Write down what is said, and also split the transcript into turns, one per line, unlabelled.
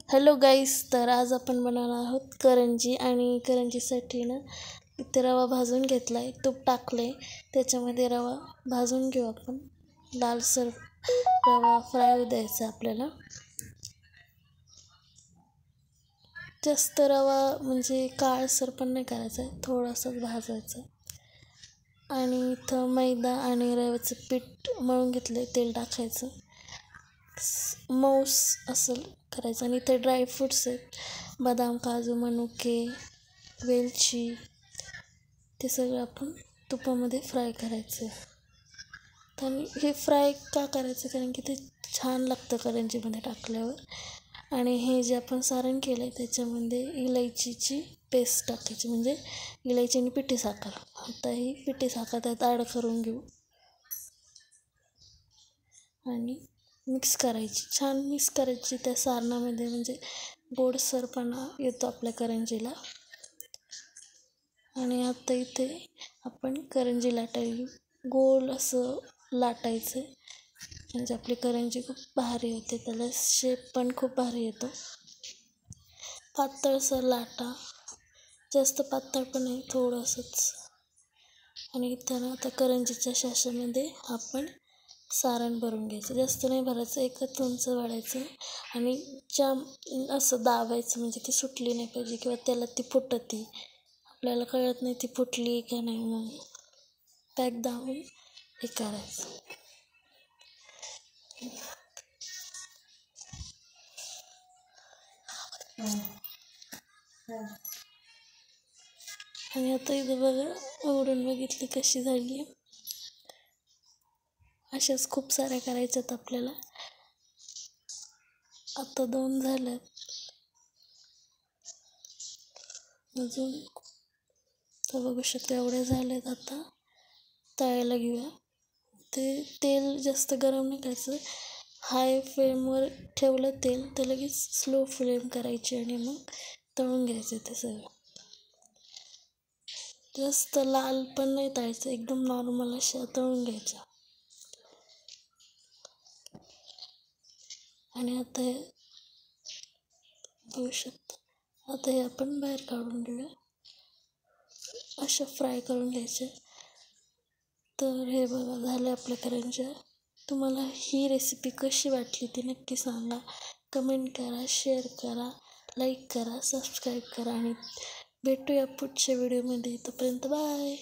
Hello गाईस, तर आज आपण बनवणार आहोत करंजी. आणि करंजीसाठी ना इथे रवा भाजून घेतला आहे, तूप टाकलं आहे, त्याच्यामध्ये रवा भाजून घेऊ आपण. लालसर रवा फ्राय होऊ द्यायचा आपल्याला. जास्त रवा म्हणजे काळसर पण नाही करायचा आहे, थोडासाच भाजायचा. आणि इथं मैदा आणि रव्याचं पीठ मळून घेतलं आहे, तेल टाकायचं, मऊस असं करायचं. आणि इथे ड्रायफ्रूट्स आहेत, बदाम, काजू, मनुके, वेलची, ते सगळं आपण तुपामध्ये फ्राय करायचं. तर हे फ्राय का करायचं, कारण की ते छान लागतं करंजीमध्ये टाकल्यावर. आणि हे जे आपण सारण केलं आहे त्याच्यामध्ये इलायचीची पेस्ट टाकायची, म्हणजे इलायची आणि पिठी साखर. आता ही पिठी साखर त्यात ॲड करून घेऊ आणि मिक्स करायची, छान मिक्स करायची त्या सारणामध्ये, म्हणजे गोडसरपणा येतो आपल्या करंजीला. आणि आता इथे आपण करंजी लाटायला घेऊ. गोल असं लाटायचं, म्हणजे आपली करंजी खूप भारी होते, त्याला शेप पण खूप भारी येतो. पातळसर लाटा, जास्त पातळ पण नाही, थोडंसंच. आणि इथं आता करंजीच्या शाशामध्ये आपण सारण भरून घ्यायचं, जास्त नाही भरायचं, एकच उंच वाढायचं. आणि असं दाबायचं, म्हणजे ती सुटली नाही पाहिजे, किंवा त्याला ती फुटती, आपल्याला कळत नाही ती फुटली का नाही, मग पॅक दाबून हे करायचं. आणि आता इथं बघा, उघडून बघितली कशी झाली आहे. अशाच खूप साऱ्या करायच्यात आपल्याला. आता 2 झाल्यात, अजून तर बघू शकता एवढे झालेत. आता तळायला घेऊया. ते तेल जास्त गरम नाही करायचं, हाय फ्लेमवर ठेवलं तेल, तर लगेच स्लो फ्लेम करायची आणि मग तळून घ्यायचं. ते सगळं जास्त लाल पण नाही तळायचं, एकदम नॉर्मल अशा तळून घ्यायच्या. आणि आता हे बघू शकता, आता हे आपण बाहेर काढून घेऊया, अशा फ्राय करून घ्यायच्या. तर हे बघा, झाले आपल्या करंज्या. तुम्हाला ही रेसिपी कशी वाटली ती नक्की सांगा, कमेंट करा, शेअर करा, लाईक करा, सबस्क्राईब करा. आणि भेटूया पुढच्या व्हिडिओमध्ये. तोपर्यंत बाय.